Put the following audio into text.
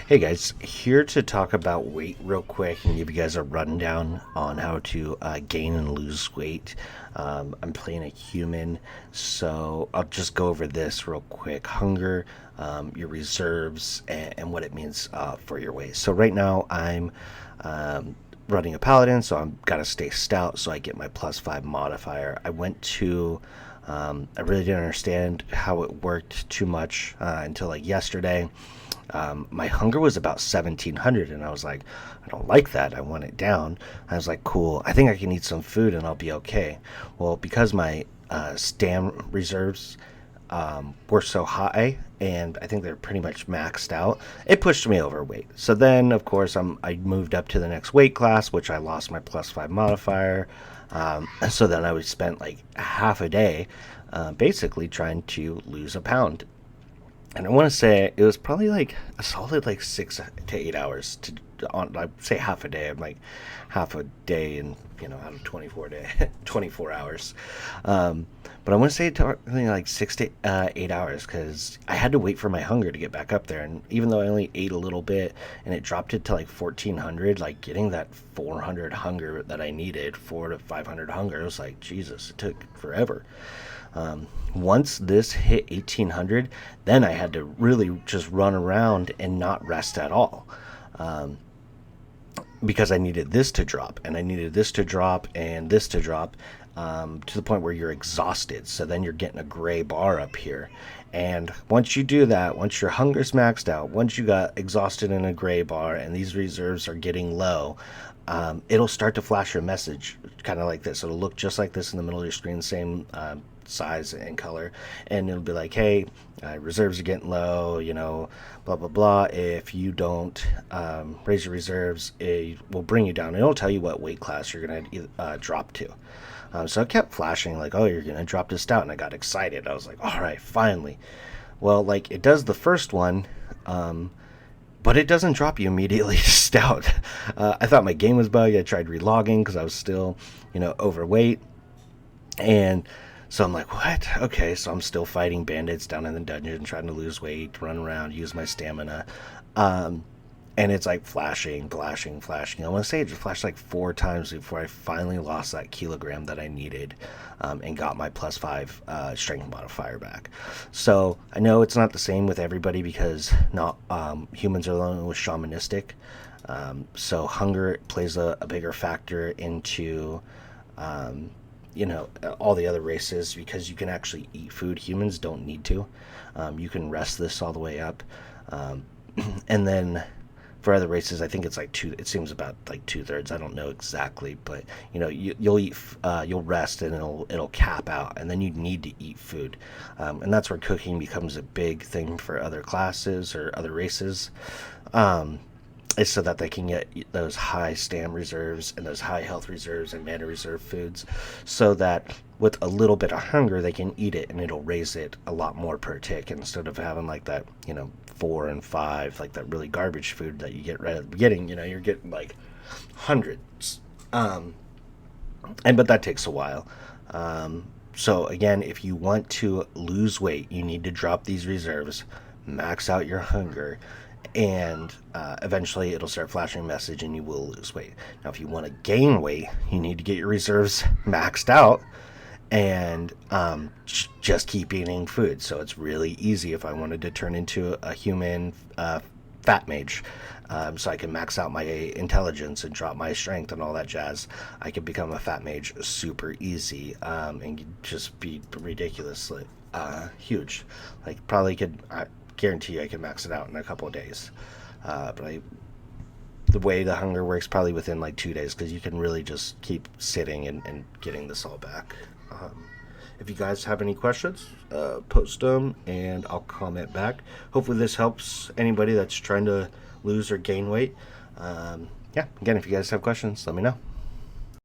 Hey guys, here to talk about weight real quick and give you guys a rundown on how to gain and lose weight. I'm playing a human, so I'll just go over this real quick. Hunger, your reserves, and what it means for your weight. So right now I'm running a paladin, so I'm gotta stay stout so I get my +5 modifier. I really didn't understand how it worked too much until like yesterday. My hunger was about 1700, and I was like, I don't like that. I want it down. I was like, cool. I think I can eat some food and I'll be okay. Well, because my stam reserves were so high, and I think they're pretty much maxed out, it pushed me overweight. So then, of course, I moved up to the next weight class, which I lost my +5 modifier. So then I would spend like half a day basically trying to lose a pound, and I want to say it was probably like a solid like 6 to 8 hours to on. I'd say half a day. I'm like half a day, and out of 24 hours. Um, but I want to say like 6 to 8 hours because I had to wait for my hunger to get back up there. And even though I only ate a little bit, and it dropped it to like 1400, like getting that 400 hunger that I needed, 4 to 500 hunger, it was like Jesus. It took forever. Once this hit 1800, then I had to really just run around and not rest at all. Um, because I needed this to drop, and I needed this to drop, and this to drop, to the point where you're exhausted. So then you're getting a gray bar up here. And once you do that, once your hunger's maxed out, once you got exhausted in a gray bar and these reserves are getting low, it'll start to flash your message kind of like this. It'll look just like this in the middle of your screen, same size and color, and it'll be like, hey, reserves are getting low, blah blah blah. If you don't raise your reserves, it will bring you down. It'll tell you what weight class you're gonna drop to. So it kept flashing like, oh, you're gonna drop to stout, and I got excited. I was like, all right, finally. Well, like it does the first one, but it doesn't drop you immediately to stout. I thought my game was bugged. I tried relogging because I was still overweight, and so I'm like, what? Okay, so I'm still fighting bandits down in the dungeon, trying to lose weight, run around, use my stamina. Um, and it's like flashing, flashing, flashing. I want to say it just flashed like 4 times before I finally lost that kilogram that I needed, and got my +5 strength modifier back. So I know it's not the same with everybody because not humans are the only with shamanistic. So hunger plays a bigger factor into um, all the other races because you can actually eat food. Humans don't need to. You can rest this all the way up, um, and then for other races, I think it's like two. It seems about like 2/3. I don't know exactly, but you'll eat, you'll rest, and it'll cap out, and then you need to eat food, and that's where cooking becomes a big thing for other classes or other races. Um, is so that they can get those high stam reserves and those high health reserves and mana reserve foods, so that with a little bit of hunger they can eat it and it'll raise it a lot more per tick instead of having like that 4 and 5, like that really garbage food that you get right at the beginning. You're getting like hundreds, but that takes a while. So again, if you want to lose weight, you need to drop these reserves, max out your hunger, and eventually it'll start flashing a message and you will lose weight. Now, if you want to gain weight, you need to get your reserves maxed out and just keep eating food. So it's really easy if I wanted to turn into a human fat mage, so I can max out my intelligence and drop my strength and all that jazz. I could become a fat mage super easy, and just be ridiculously huge. Like probably could. I guarantee you I can max it out in a couple of days. But the way the hunger works, probably within like 2 days, because you can really just keep sitting and getting this all back. If you guys have any questions, post them and I'll comment back. Hopefully this helps anybody that's trying to lose or gain weight. Yeah, again, if you guys have questions, let me know.